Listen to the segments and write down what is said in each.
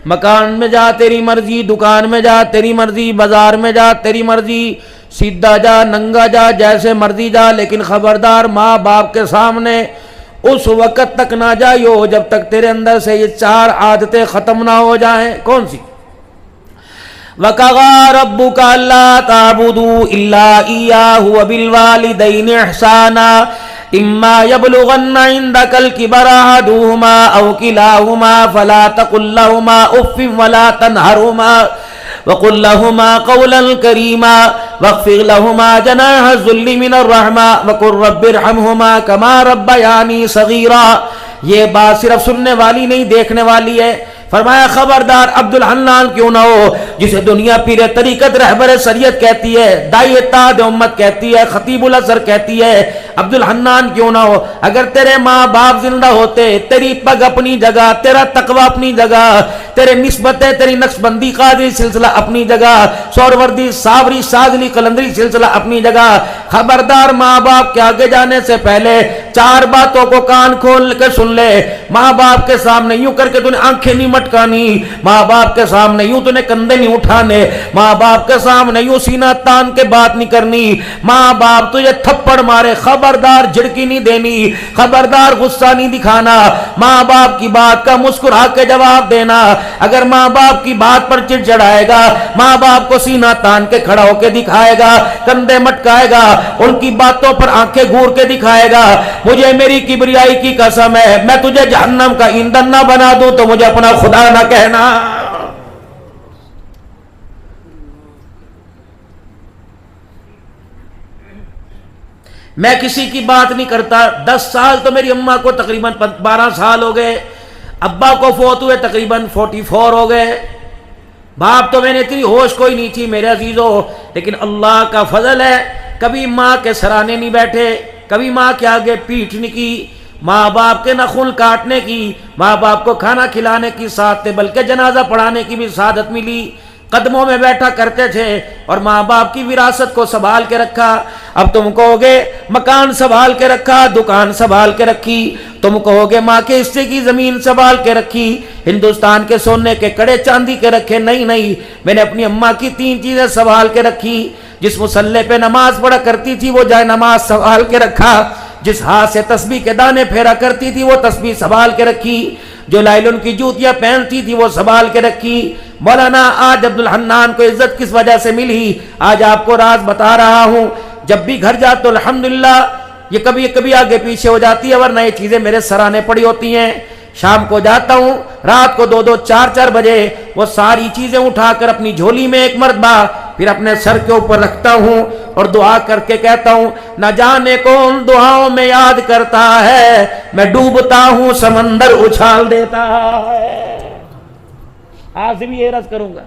مکان میں جا تیری مرضی، دکان میں جا تیری مرضی، بازار میں جا تیری مرضی، سیدھا جا ننگا جا جیسے مرضی جا، لیکن خبردار ماں باپ کے سامنے اس وقت تک نہ جائیو جب تک تیرے اندر سے یہ 4 عادتیں ختم نہ ہو جائیں۔ کون سی؟ وَقَضَىٰ رَبُّكَ أَلَّا تَعْبُدُوا إِلَّا إِيَّاهُ وَبِالْوَالِدَيْنِ إِحْسَانًا إِمَّا يَبْلُغَنَّ عِندَكَ الْكِبَرَ أَحَدُهُمَا أَوْ كِلَاهُمَا فَلَا تَقُل لَّهُمَا أُفٍّ وَلَا تَنْهَرْهُمَا وَقُل لَّهُمَا قَوْلًا كَرِيمًا وَاخْفِضْ لَهُمَا جَنَاحَ الذُّلِّ مِنَ الرَّحْمَةِ وَقُل رَّبِّ ارْحَمْهُمَا كَمَا رَبَّيَانِي صَغِيرًا۔ یہ بات صرف سننے والی نہیں، دیکھنے والی ہے۔ فرمایا خبردار عبد الحنان کیوں نہ ہو جسے دنیا پیر طریقت رہبر شریعت کہتی ہے، داعی اتحاد امت کہتی ہے، خطیب الازہر کہتی ہے، عبد الحنان کیوں نہ ہو، اگر تیرے ماں باپ زندہ ہوتے تیری پگ اپنی جگہ، تیرا تقوی اپنی جگہ، تیرے نسبتیں، تیری نقشبندی قادری سلسلہ اپنی جگہ، سہروردی صابری شاذلی قلندری سلسلہ اپنی جگہ۔ خبردار ماں باپ کے آگے جانے سے پہلے 4 باتوں کو کان کھول کے سن لے۔ ماں باپ کے سامنے یوں کر کے تو نے آنکھیں نہیں مٹکانی، ماں باپ کے سامنے یوں تو نے کندھے نہیں اٹھانے، ماں باپ کے سامنے یوں سینہ تان کے بات نہیں کرنی، ماں باپ تجھے تھپڑ مارے خبردار جھڑکی نہیں دینی، خبردار غصہ نہیں دکھانا، ماں باپ کی بات کا مسکرا کے جواب دینا۔ اگر ماں باپ کی بات پر چڑچڑائے گا، ماں باپ کو سینہ تان کے کھڑا ہو کے دکھائے گا، کندھے مٹکائے گا، ان کی باتوں پر آنکھیں گھور کے دکھائے گا، مجھے میری کبریائی کی قسم ہے میں تجھے جہنم کا ایندھن نہ بنا دوں تو مجھے اپنا خدا نہ کہنا۔ میں کسی کی بات نہیں کرتا، 10 سال تو میری اماں کو تقریباً 12 سال ہو گئے، ابا کو فوت ہوئے تقریباً 44 ہو گئے، باپ تو میں نے اتنی ہوش کوئی نہیں تھی میرے عزیزو، لیکن اللہ کا فضل ہے کبھی ماں کے سرانے نہیں بیٹھے، کبھی ماں کے آگے پیٹھ نہیں کی، ماں باپ کے ناخن کاٹنے کی، ماں باپ کو کھانا کھلانے کی سعادت بلکہ جنازہ پڑھانے کی بھی سعادت ملی، قدموں میں بیٹھا کرتے تھے اور ماں باپ کی وراثت کو سنبھال کے رکھا۔ اب تم کہو گے مکان سنبھال کے رکھا، دکان سنبھال کے رکھی، تم کہو گے ماں کے حصے کی زمین سنبھال کے رکھی، ہندوستان کے سونے کے کڑے چاندی کے رکھے، نہیں نہیں، میں نے اپنی اماں کی 3 چیزیں سنبھال کے رکھی۔ جس مسلح پہ نماز پڑھا کرتی تھی وہ جائے نماز سنبھال کے رکھا، جس ہاتھ سے تسبیح کے دانے پھیرا کرتی تھی وہ تسبیح سنبھال کے رکھی، جو لائلن کی جوتیاں پہنتی تھی وہ سنبھال کے رکھی۔ مولانا آج عبد الحنان کو عزت کس وجہ سے ملی، آج آپ کو راز بتا رہا ہوں۔ جب بھی گھر جاتا تو الحمدللہ یہ کبھی آگے پیچھے ہو جاتی ہے، ورنہ یہ چیزیں میرے سرانے پڑی ہوتی ہیں۔ شام کو جاتا ہوں، رات کو 2-2 4-4 بجے وہ ساری چیزیں اٹھا کر اپنی جھولی میں ایک مرتبہ پھر اپنے سر کے اوپر رکھتا ہوں اور دعا کر کے کہتا ہوں نہ جانے کون دعاؤں میں یاد کرتا ہے، میں ڈوبتا ہوں سمندر اچھال دیتا ہے۔ آج سے بھی یہ عرض کروں گا،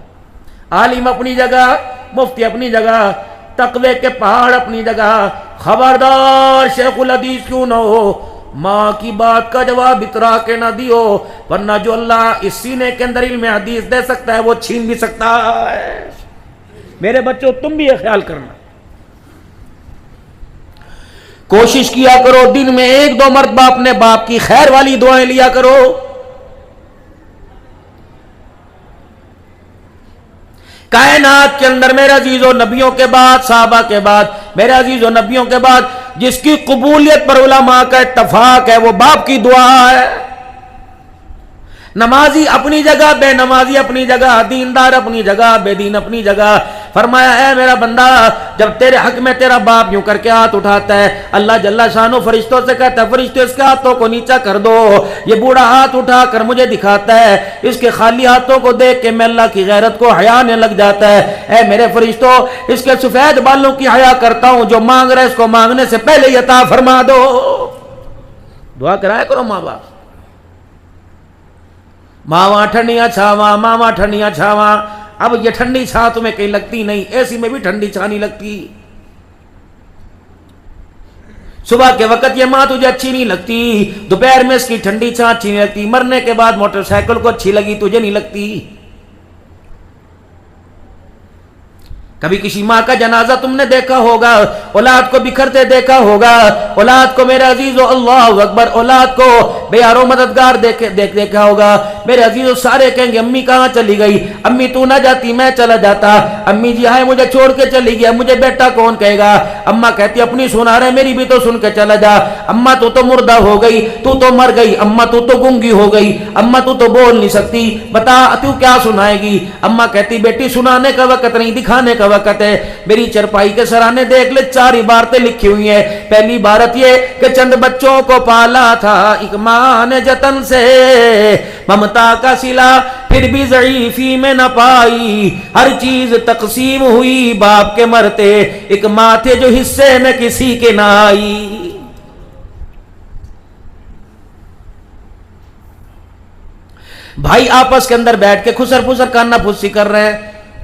عالم اپنی جگہ، مفتی اپنی جگہ، تقوی کے پہاڑ اپنی جگہ، خبردار شیخ الحدیث کیوں نہ ہو، ماں کی بات کا جواب اترا کے نہ دیو، ورنہ جو اللہ اس سینے کے اندر علم حدیث دے سکتا ہے وہ چھین بھی سکتا ہے۔ میرے بچوں تم بھی یہ خیال کرنا، کوشش کیا کرو دن میں 1-2 مرتبہ اپنے باپ کی خیر والی دعائیں لیا کرو۔ کائنات کے اندر میرے عزیزو نبیوں کے بعد، صحابہ کے بعد، میرے عزیزو نبیوں کے بعد جس کی قبولیت پر علماء کا اتفاق ہے وہ باپ کی دعا ہے۔ نمازی اپنی جگہ، بے نمازی اپنی جگہ، دیندار اپنی جگہ، بے دین اپنی جگہ۔ فرمایا اے میرا بندہ جب تیرے حق میں تیرا باپ یوں کر کے ہاتھ اٹھاتا ہے، اللہ جل شانہ فرشتوں سے کہتا ہے فرشتوں اس کے ہاتھوں کو نیچا کر دو، یہ بوڑھا ہاتھ اٹھا کر مجھے دکھاتا ہے، اس کے خالی ہاتھوں کو دیکھ کے میں اللہ کی غیرت کو حیا نے لگ جاتا ہے۔ اے میرے فرشتوں اس کے سفید بالوں کی حیا کرتا ہوں، جو مانگ رہے اس کو مانگنے سے پہلے ہی عطا فرما دو۔ دعا کرایا کرو ماں باپ، ماواں ٹھنڈیاں چھاواں، ماواں ٹھنڈیاں چھاواں۔ اب یہ ٹھنڈی چھاں تمہیں کہیں لگتی نہیں، اے سی میں بھی ٹھنڈی چھاں نہیں لگتی، صبح کے وقت یہ ماں تجھے اچھی نہیں لگتی، دوپہر میں اس کی ٹھنڈی چھاں اچھی نہیں لگتی، مرنے کے بعد موٹر سائیکل کو اچھی لگی تجھے نہیں لگتی۔ کبھی کسی ماں کا جنازہ تم نے دیکھا ہوگا، اولاد کو بکھرتے دیکھا ہوگا، اولاد کو میرے عزیز و اللہ اکبر، اولاد کو بے یار و مددگار دیکھا ہوگا، میرے عزیزوں سارے کہیں گے امی کہاں چلی گئی، امی تو نہ جاتی میں چلا جاتا، امی جی ہائے مجھے چھوڑ کے چلی گیا، مجھے بیٹا کون کہے گا؟ اماں کہتی اپنی سنا رہے میری بھی تو سن کے چلا جا، اماں تو مردہ ہو گئی، تو مر گئی، اماں تو گنگی ہو گئی، اماں تو بول نہیں سکتی، بتا تو کیا سنائے گی؟ اماں کہتی بیٹی سنانے کا وقت نہیں دکھانے کا وقت ہے، میری چرپائی کے سرانے دیکھ لے 4 عبارتیں لکھی ہوئی ہیں۔ پہلی عبارت یہ کہ چند بچوں کو پالا تھا ایک ماں نے جتن سے، ممتا کا صلہ پھر بھی ضعیفی میں نہ پائی، ہر چیز تقسیم ہوئی باپ کے مرتے، ایک ماں تھے جو حصے میں کسی کے نہ آئی۔ بھائی آپس کے اندر بیٹھ کے خسر پھسر کانا پھسی کر رہے ہیں،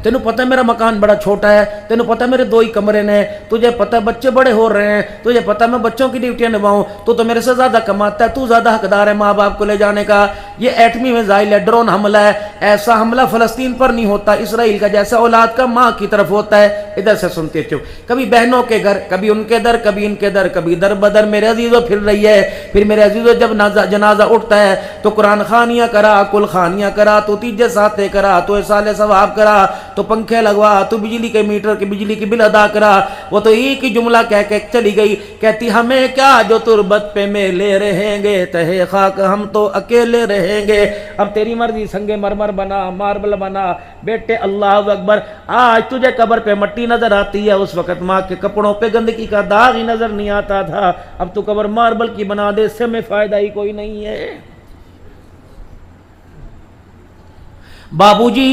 تینوں پتہ ہے میرا مکان بڑا چھوٹا ہے، تینوں پتہ ہے میرے 2 ہی کمرے ہیں، تجھے پتہ ہے بچے بڑے ہو رہے ہیں، تجھے پتہ ہے میں بچوں کی ڈیوٹیاں نبھاؤں، تو میرے سے زیادہ کماتا ہے، تو زیادہ حقدار ہے ماں باپ کو لے جانے کا۔ یہ ایٹمی میزائل ہے، ڈرون حملہ ہے، ایسا حملہ فلسطین پر نہیں ہوتا اسرائیل کا جیسا اولاد کا ماں کی طرف ہوتا ہے۔ ادھر سے سنتے چپ، کبھی بہنوں کے گھر، کبھی ان کے در، کبھی ان کے در، کبھی در بدر میرے عزیزوں پھر رہی ہے۔ پھر میرے عزیزوں جب جنازہ اٹھتا ہے تو قرآن خوانیاں کرا، کل خوانیاں کرا، تو تیجے ساتے کرا، تو اصال ثواب کرا، تو پنکھے لگوا، تو بجلی کے میٹر کی بجلی کی بل ادا کرا۔ وہ تو ایک ہی جملہ کہہ کے چلی گئی، کہتی ہمیں کیا جو تربت پہ میلے رہیں گے، تہے خاک ہم تو اکیلے رہیں گے۔ اب تیری مرضی، سنگ مرمر بنا، ماربل بنا، بیٹے اللہ اکبر۔ آج تجھے قبر پہ مٹی نظر آتی ہے، اس وقت ماں کے کپڑوں پہ گندگی کا داغ ہی نظر نہیں آتا تھا۔ اب تو قبر ماربل کی بنا دے، اس سے میں فائدہ ہی کوئی نہیں ہے۔ بابو جی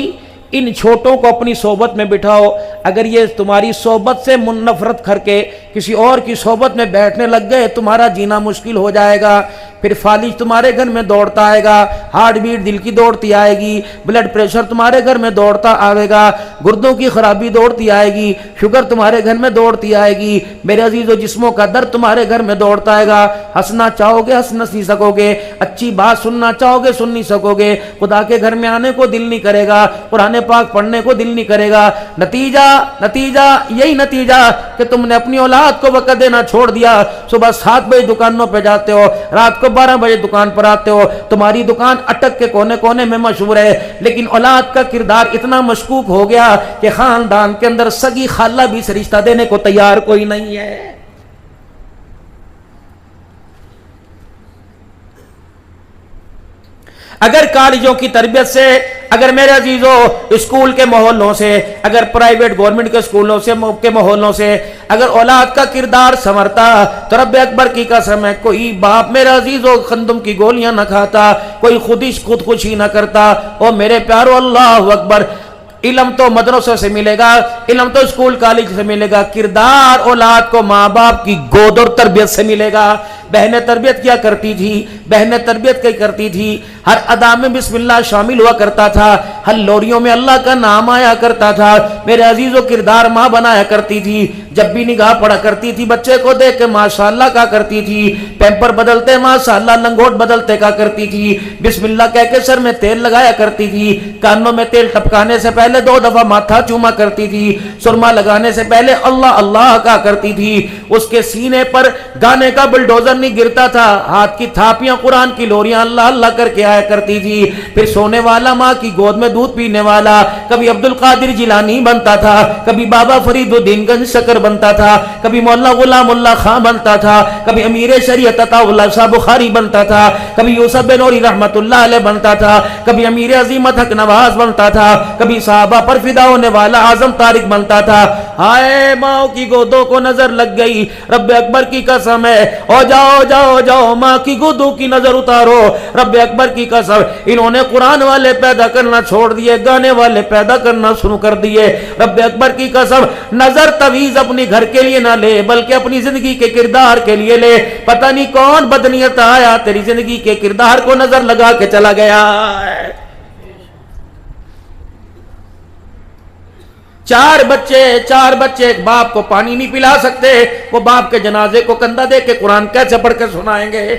ان چھوٹوں کو اپنی صحبت میں بٹھاؤ، اگر یہ تمہاری صحبت سے نفرت کر کے کسی اور کی صحبت میں بیٹھنے لگ گئے تمہارا جینا مشکل ہو جائے گا۔ پھر فالج تمہارے گھر میں دوڑتا آئے گا، ہارٹ بیٹ دل کی دوڑتی آئے گی، بلڈ پریشر تمہارے گھر میں دوڑتا آئے گا، گردوں کی خرابی دوڑتی آئے گی، شوگر تمہارے گھر میں دوڑتی آئے گی، میرے عزیزو جسموں کا درد تمہارے گھر میں دوڑتا آئے گا۔ ہنسنا چاہو گے ہنس نہیں سکو گے، اچھی بات سننا چاہو گے سن نہیں سکو گے، خدا کے گھر میں آنے کو دل نہیں کرے گا، قرآن پاک پڑھنے کو دل نہیں کرے گا۔ نتیجہ یہی نتیجہ کہ تم نے اپنی اولاد کو وقت دینا چھوڑ دیا۔ صبح 7 بجے دکانوں پہ جاتے ہو، رات کو 12 بجے دکان پر آتے ہو، تمہاری دکان اٹک کے کونے کونے میں مشہور ہے، لیکن اولاد کا کردار اتنا مشکوک ہو گیا کہ خاندان کے اندر سگی خالہ بھی سے رشتہ دینے کو تیار کوئی نہیں ہے۔ اگر کالجوں کی تربیت سے، اگر میرے عزیزوں اسکول کے ماحولوں سے، اگر پرائیویٹ گورنمنٹ کے اسکولوں سے کے ماحولوں سے اگر اولاد کا کردار سنورتا تو رب اکبر کی قسم ہے کوئی باپ میرے عزیزوں خندم کی گولیاں نہ کھاتا، کوئی خودکشی نہ کرتا۔ او میرے پیارو اللہ اکبر، علم تو مدرسوں سے ملے گا، علم تو اسکول کالج سے ملے گا، کردار اولاد کو ماں باپ کی گود اور تربیت سے ملے گا۔ بہنیں تربیت کیا کرتی تھی، بہنیں تربیت کیا کرتی تھی، ہر ادا میں بسم اللہ شامل ہوا کرتا تھا، ہر لوریوں میں اللہ کا نام آیا کرتا تھا۔ میرے عزیزوں کردار ماں بنایا کرتی تھی، جب بھی نگاہ پڑا کرتی تھی بچے کو دیکھ کے ماشاءاللہ کہا کرتی تھی، پیمپر بدلتے ماشاءاللہ، لنگوٹ بدلتے کہا کرتی تھی، بسم اللہ کہہ کے سر میں تیل لگایا کرتی تھی، کانوں میں تیل ٹپکانے سے پہلے 2 دفعہ ماتھا چوما کرتی تھی، سرما لگانے سے پہلے اللہ اللہ کہا کرتی تھی۔ اس کے سینے پر گانے کا بلڈوزر نہیں گرتا تھا، ہاتھ کی تھاپیاں قرآن کی لوریاں اللہ اللہ کر کے آیا کرتی تھی۔ پھر سونے والا ماں کی گود میں دودھ پینے والا کبھی عبد القادر جیلانی بنتا تھا، کبھی بابا فرید الدین گنج شکر بنتا تھا، کبھی مولانا غلام اللہ خان بنتا تھا، کبھی امیر شریعت عطا اللہ شاہ بخاری بنتا تھا، کبھی یوسف بن نوری رحمت اللہ علیہ بنتا تھا، کبھی امیر عظیمت حق نواز بنتا تھا، کبھی صحابہ پر فدا ہونے والا اعظم طارق بنتا تھا۔ ہائے ماں کی گودوں کو نظر لگ گئی، رب اکبر کی قسم ہے، او جاؤ جاؤ جاؤ ماں کی گودوں کی نظر اتارو، رب اکبر کی قسم انہوں نے قرآن والے پیدا کرنا چھوڑ دیے، گانے والے پیدا کرنا شروع کر دیے۔ رب اکبر کی قسم نظر تویز اپنی گھر کے لیے نہ لے بلکہ اپنی زندگی کے کردار کے لیے لے۔ پتہ نہیں کون بدنیت آیا تیری زندگی کے کردار کو نظر لگا کے چلا گیا۔ 4 بچے ایک باپ کو پانی نہیں پلا سکتے، وہ باپ کے جنازے کو کندھا دے کے قرآن کیسے پڑھ کے سنائیں گے؟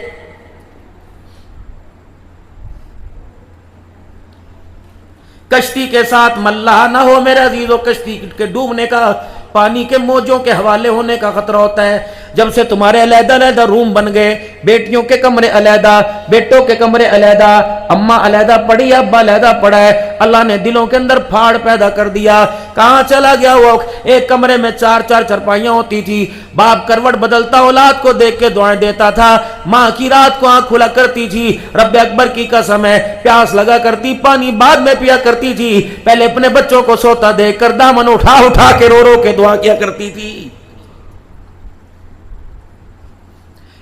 کشتی کے ساتھ ملاح نہ ہو میرے عزیزوں، کشتی کے ڈوبنے کا، پانی کے موجوں کے حوالے ہونے کا خطرہ ہوتا ہے۔ جب سے تمہارے علیحدہ علیحدہ روم بن گئے، بیٹیوں کے کمرے علیحدہ، بیٹوں کے کمرے علیحدہ، اماں علیحدہ پڑی، ابا علیحدہ پڑا ہے، اللہ نے دلوں کے اندر پھاڑ پیدا کر دیا۔ کہاں چلا گیا وہ؟ ایک کمرے میں 4 چرپائیاں ہوتی تھی، باپ کروٹ بدلتا اولاد کو دیکھ کے دعائیں دیتا تھا، ماں کی رات کو آنکھ کھلا کرتی تھی، رب اکبر کی قسم ہے پیاس لگا کرتی پانی بعد میں پیا کرتی تھی، پہلے اپنے بچوں کو سوتا دیکھ کر دامن اٹھا اٹھا کے رو رو کے دعا کیا کرتی تھی۔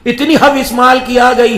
اتنی حویث مال کی آ گئی،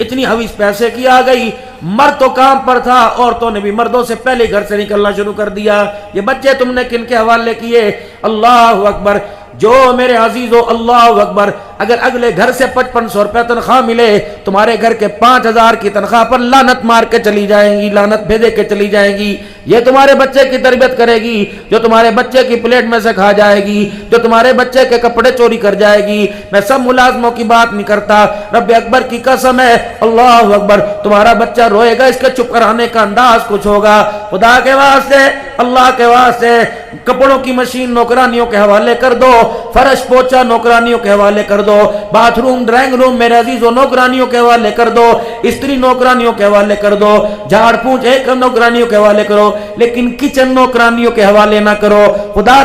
اتنی حویث پیسے کی آ گئی، مرد تو کام پر تھا، عورتوں نے بھی مردوں سے پہلے گھر سے نکلنا شروع کر دیا۔ یہ بچے تم نے کن کے حوالے کیے؟ اللہ اکبر! جو میرے عزیزو اللہ اکبر، اگر اگلے گھر سے 5500 روپے تنخواہ ملے، تمہارے گھر کے 5000 کی تنخواہ پر لعنت مار کے چلی جائیں گی، لعنت بھیجے کے چلی جائیں گی۔ یہ تمہارے بچے کی تربیت کرے گی جو تمہارے بچے کی پلیٹ میں سے کھا جائے گی، جو تمہارے بچے کے کپڑے چوری کر جائے گی۔ میں سب ملازموں کی بات نہیں کرتا، رب اکبر کی قسم ہے اللہ اکبر، تمہارا بچہ روئے گا، اس کے چپ کرانے کا انداز کچھ ہوگا۔ خدا کے واسطے، اللہ کے واسطے، کپڑوں کی مشین نوکرانیوں کے حوالے کر دو، فرش پوچھا نوکرانیوں کے حوالے کر دو، باتھ روم ڈرائنگ روم میرے عزیزوں نوکرانیوں کے حوالے کر دو، استری نوکرانیوں کے حوالے کر دو، جھاڑ پونچھ ایک نوکرانیوں کے حوالے کرو، لیکن کچن نوکرانیوں کے حوالے نہ کرو۔ خدا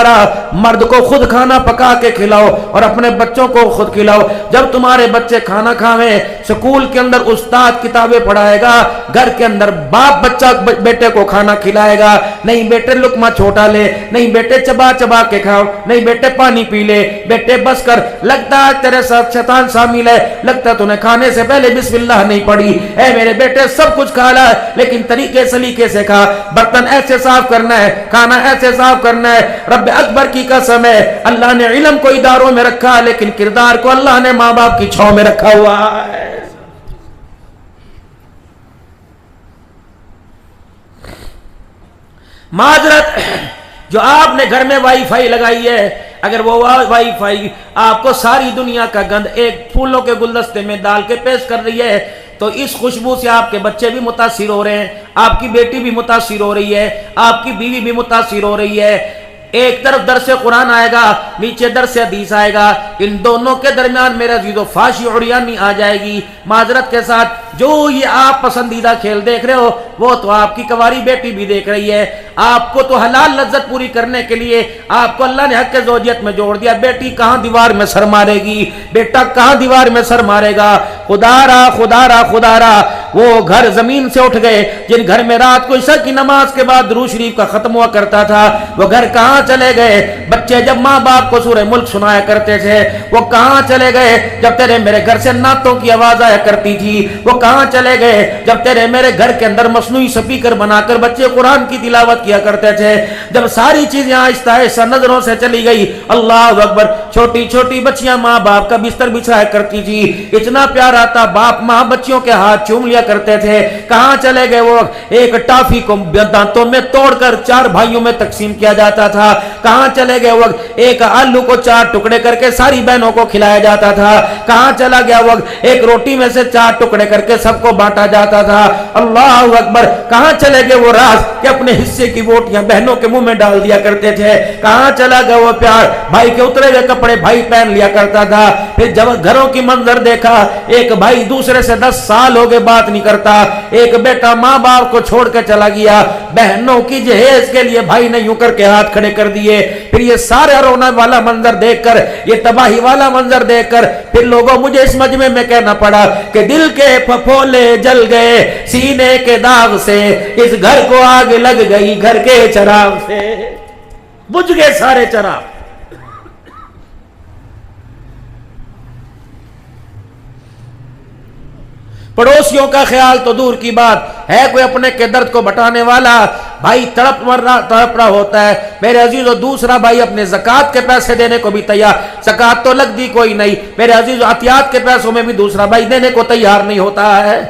را مرد کو خود کھانا پکا کے کھلاؤ اور اپنے بچوں کو خود کھلاؤ۔ جب تمہارے بچے کھانا کھاویں، سکول کے اندر استاد کتابیں پڑھائے گا، گھر کے اندر باپ بچہ بیٹے کو کھانا کھلائے گا، نہیں بیٹے لقمہ چھوٹا لے، نہیں بیٹے چبا چبا کے کھاؤ، نہیں بیٹے پانی پی لے، بیٹے بس کر، لگتا ہے تیرے ساتھ شیطان شامل ہے، لگتا ہے تو نے کھانے سے پہلے بسم اللہ نہیں پڑھی، اے میرے بیٹے سب کچھ کھا لا لیکن طریقے سلیقے سے کھا، برتن ایسے صاف کرنا ہے، کھانا ایسے صاف کرنا ہے۔ رب اکبر کی قسم ہے اللہ نے علم کو اداروں میں رکھا لیکن کردار کو اللہ نے ماں باپ کی چھاؤں میں رکھا ہوا ہے۔ معذرت، جو آپ نے گھر میں وائی فائی لگائی ہے، اگر وہ وائی فائی آپ کو ساری دنیا کا گند ایک پھولوں کے گلدستے میں ڈال کے پیش کر رہی ہے تو اس خوشبو سے آپ کے بچے بھی متاثر ہو رہے ہیں، آپ کی بیٹی بھی متاثر ہو رہی ہے، آپ کی بیوی بھی متاثر ہو رہی ہے۔ ایک طرف درس قرآن آئے گا، نیچے درس حدیث آئے گا، ان دونوں کے درمیان میرا عزیزو فحش عریانی آ جائے گی۔ معذرت کے ساتھ جو یہ آپ پسندیدہ کھیل دیکھ رہے ہو وہ تو آپ کی کنواری بیٹی بھی دیکھ رہی ہے، آپ کو تو حلال لذت پوری کرنے کے لیے آپ کو اللہ نے حق زوجیت میں جوڑ دیا، بیٹی کہاں دیوار میں سر مارے گی، بیٹا کہاں دیوار میں سر مارے گا۔ خدا را وہ گھر زمین سے اٹھ گئے جن گھر میں رات کو عشاء کی نماز کے بعد درود شریف کا ختم ہوا کرتا تھا، وہ گھر کہاں چلے گئے؟ بچے جب ماں باپ کو سورہ ملک سنایا کرتے تھے وہ کہاں چلے گئے؟ جب تیرے میرے گھر سے نعتوں کی آواز آیا کرتی تھی وہ کہاں چلے گئے؟ جب تیرے میرے گھر کے اندر مصنوعی سپیکر بنا کر بچے قرآن کی تلاوت کیا کرتے تھے، جب ساری چیزیں آہستہ آہستہ نظروں سے چلی گئی، اللہ اکبر، چھوٹی چھوٹی بچیاں ماں باپ کا بستر بچھایا کرتی تھی، اتنا پیارا تھا، باپ ماں بچیوں کے ہاتھ چوم لیا کرتے تھے، کہاں چلے گئے وہ؟ ایک ٹافی کو دانتوں میں توڑ کر 4 بھائیوں میں تقسیم کیا جاتا تھا، کہاں چلے گئے وہ؟ ایک آلو کو 4 ٹکڑے کر کے ساری بہنوں کو کھلایا جاتا تھا، کہاں چلا گیا وہ؟ ایک روٹی میں سے 4 ٹکڑے کر کے سب کو بانٹا جاتا تھا، اللہ اکبر، کہاں چلے گئے وہ راز کہ اپنے حصے کی بوٹیاں بہنوں کے منہ میں ڈال دیا کرتے تھے، کہاں چلا گیا وہ پیار؟ بھائی کے اترے ہوئے کپڑے بھائی پہن لیا کرتا تھا، پھر جب گھروں کی منظر دیکھا، ایک بھائی دوسرے سے 10 سال ہو گئے بات نہیں کرتا، ایک بیٹا ماں باپ کو چھوڑ کے چلا گیا، بہنوں کی جہیز کے لیے بھائی نے یوں کر کے ہاتھ کھڑے کر دیے، پھر یہ سارا رونا والا منظر دیکھ کر، یہ تباہی والا منظر دیکھ کر پھر لوگوں مجھے اس مجمع میں کہنا پڑا کہ دل کے پھپھولے جل گئے سینے کے داغ سے، اس گھر کو آگ لگ گئی گھر کے چراغ سے، بجھ گئے سارے چراغ۔ پڑوسیوں کا خیال تو دور کی بات ہے، کوئی اپنے کے درد کو بٹانے والا بھائی تڑپ رہا ہوتا ہے، میرے عزیزو دوسرا بھائی اپنے زکوٰۃ کے پیسے دینے کو بھی تیار، زکوٰۃ تو لگ دی کوئی نہیں، میرے عزیزو عطیات کے پیسوں میں بھی دوسرا بھائی دینے کو تیار نہیں ہوتا ہے۔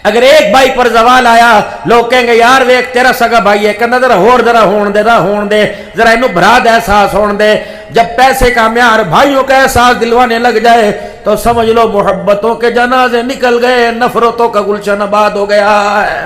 اگر ایک بھائی پر زوال آیا لوگ کہیں گے یار ویک تیرا سگا بھائی ہے، کہنا ذرا ہون دے ذرا انہوں براد احساس ہون دے۔ جب پیسے کا معیار بھائیوں کا احساس دلوانے لگ جائے تو سمجھ لو محبتوں کے جنازے نکل گئے، نفرتوں کا گلشن آباد ہو گیا ہے۔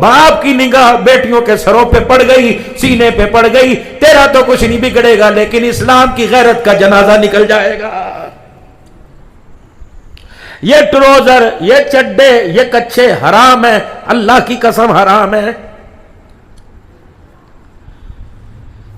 باپ کی نگاہ بیٹیوں کے سروں پہ پڑ گئی، سینے پہ پڑ گئی، تیرا تو کچھ نہیں بگڑے گا لیکن اسلام کی غیرت کا جنازہ نکل جائے گا۔ یہ ٹروزر، یہ چڈے، یہ کچھے حرام ہے، اللہ کی قسم حرام ہے۔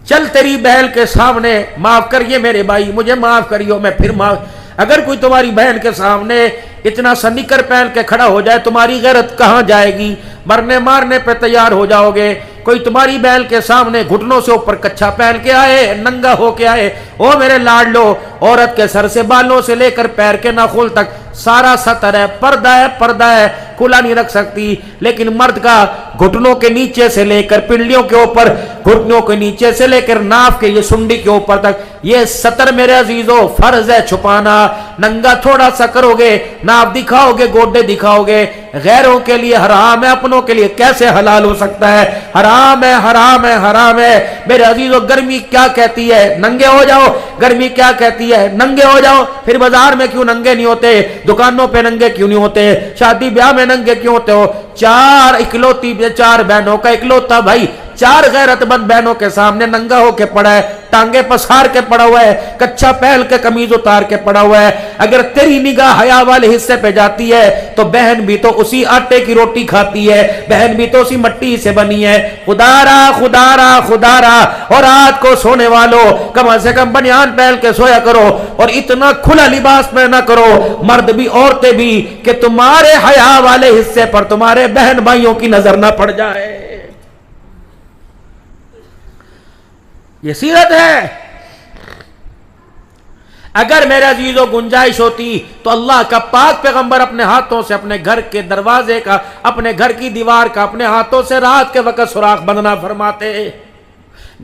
چل تیری بہن کے سامنے معاف کریے میرے بھائی، مجھے معاف کریو، میں پھر معاف۔ اگر کوئی تمہاری بہن کے سامنے اتنا سا نکر پہن کے کھڑا ہو جائے، تمہاری غیرت کہاں جائے گی؟ مرنے مارنے پہ تیار ہو جاؤ گے۔ کوئی تمہاری بہن کے سامنے گھٹنوں سے اوپر کچھا پہن کے آئے، ننگا ہو کے آئے، او میرے لاڈلو، عورت کے سر سے بالوں سے لے کر پیر کے ناخن تک سارا سطر ہے، پردہ ہے، کھلا نہیں رکھ سکتی، لیکن مرد کا گھٹنوں کے نیچے سے لے کر پنڈلیوں کے اوپر، گھٹنوں کے نیچے سے لے کر ناف کے یہ سنڈی کے اوپر تک یہ سطر میرے عزیزو فرض ہے چھپانا۔ ننگا تھوڑا سا کرو گے، ناف دکھاؤ گے، گوڈے دکھاؤ گے، غیروں کے لیے حرام ہے، اپنوں کے لیے کیسے حلال ہو سکتا ہے؟ حرام ہے، حرام ہے، حرام ہے میرے عزیزو۔ گرمی کیا کہتی ہے؟ ننگے ہو جاؤ۔ گرمی کیا کہتی ہے؟ ننگے ہو جاؤ۔ پھر بازار میں کیوں ننگے نہیں ہوتے؟ دکانوں پہ ننگے کیوں نہیں ہوتے؟ شادی بیاہ میں ننگے کیوں ہوتے ہو؟ چار بہنوں کا اکلوتا بھائی، چار غیرت مند بہنوں کے سامنے ننگا ہو کے پڑا ہے، ٹانگیں پسار کے پڑا ہوا ہے، کچھا پہن کے قمیض اتار کے پڑا ہوا ہے۔ اگر تیری نگاہ حیا والے حصے پہ جاتی ہے تو بہن بھی تو اسی آٹے کی روٹی کھاتی ہے، بہن بھی تو اسی مٹی سے بنی ہے۔ خدا را اور رات کو سونے والوں کم از کم بنیان پہن کے سویا کرو، اور اتنا کھلا لباس پہنا کرو، مرد بھی عورتیں بھی، کہ تمہارے حیا والے حصے پر تمہارے بہن بھائیوں کی نظر نہ پڑ جائے۔ یہ سیرت ہے۔ اگر میرے عزیزوں گنجائش ہوتی تو اللہ کا پاک پیغمبر اپنے ہاتھوں سے اپنے گھر کے دروازے کا، اپنے گھر کی دیوار کا اپنے ہاتھوں سے رات کے وقت سوراخ بندنا فرماتے۔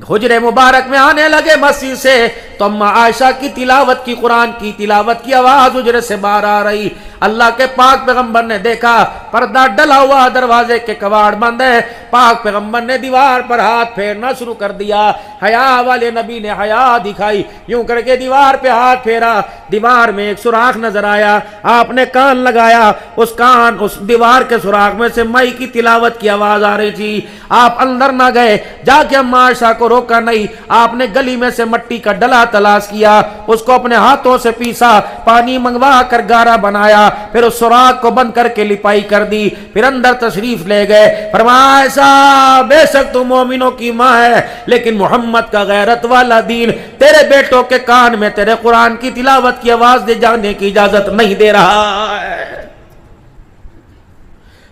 حجرے مبارک میں آنے لگے مسجد سے تو اما عائشہ کی تلاوت کی، قرآن کی تلاوت کی آواز حجرے سے باہر آ رہی۔ اللہ کے پاک پیغمبر نے دیکھا پردہ ڈلا ہوا، دروازے کے کواڑ بند ہے۔ پاک پیغمبر نے دیوار پر ہاتھ پھیرنا شروع کر دیا۔ حیا والے نبی نے حیا دکھائی، یوں کر کے دیوار پہ ہاتھ پھیرا، دیوار میں ایک سوراخ نظر آیا۔ آپ نے کان لگایا، اس دیوار کے سوراخ میں سے مائی کی تلاوت کی آواز آ رہی تھی۔ آپ اندر نہ گئے، جا کے اما عائشہ کو روکا نہیں، آپ نے گلی میں سے مٹی کا ڈلا تلاش کیا، اس کو اپنے ہاتھوں سے پیسا، پانی منگوا کر گارا بنایا، پھر اس سوراخ کو بند کر کے لپائی کر دی، پھر اندر تشریف لے گئے۔ فرمایا عائشہ بے شک تو مومنوں کی ماں ہے، لیکن محمد کا غیرت والا دین تیرے بیٹوں کے کان میں تیرے قرآن کی تلاوت کی آواز دے جانے کی اجازت نہیں دے رہا ہے۔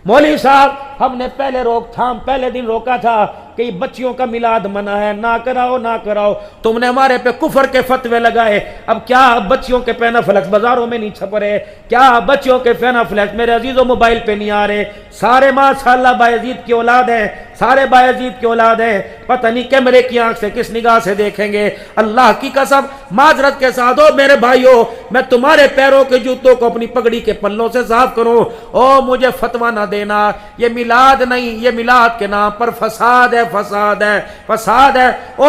مولوی صاحب ہم نے پہلے دن روکا تھا کہ بچیوں کا میلاد منع ہے، نہ کراؤ، تم نے ہمارے پہ کفر کے فتوے لگائے۔ اب کیا بچیوں کے پینا فلیکس بازاروں میں نہیں چھپ رہے؟ کیا بچیوں کے پینا فلیکس میرے عزیزوں موبائل پہ نہیں آ رہے؟ سارے ماشاءاللہ بایزید کی اولاد ہیں، سارے بایزید کی اولاد ہیں، پتہ نہیں کیمرے کی آنکھ سے کس نگاہ سے دیکھیں گے۔ اللہ کی قسم معذرت کے ساتھ میرے بھائیوں، میں تمہارے پیروں کے جوتوں کو اپنی پگڑی کے پلوں سے صاف کروں، مجھے فتویٰ نہ دینا۔ یہ میلاد نہیں، یہ میلاد کے نام پر فساد ہے۔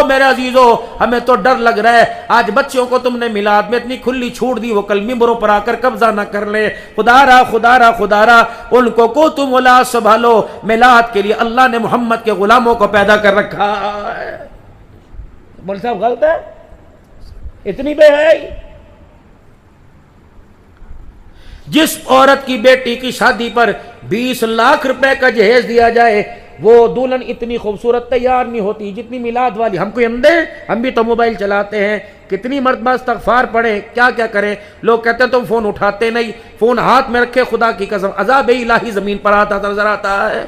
میرے عزیزو ہمیں تو ڈر لگ رہا ہے، آج بچوں کو تم نے میلاد میں اتنی کھلی چھوٹ دی، وہ کل ممبروں پر آ کر قبضہ نہ کر لے۔ خدا را ان کو تم اولاد سنبھالو۔ میلاد کے لیے اللہ نے محمد کے غلاموں کو پیدا کر رکھا ہے۔ مول صاحب غلط ہے؟ اتنی بے حیائی؟ جس عورت کی بیٹی کی شادی پر 20 لاکھ روپے کا جہیز دیا جائے، وہ دلہن اتنی خوبصورت تیار نہیں ہوتی جتنی میلاد والی۔ ہم کوئی اندھے؟ ہم بھی تو موبائل چلاتے ہیں، کتنی مرتبہ استغفار پڑھیں، کیا کریں۔ لوگ کہتے ہیں تم فون اٹھاتے نہیں، فون ہاتھ میں رکھے، خدا کی قسم عذاب الہی زمین پر نظر آتا ہے۔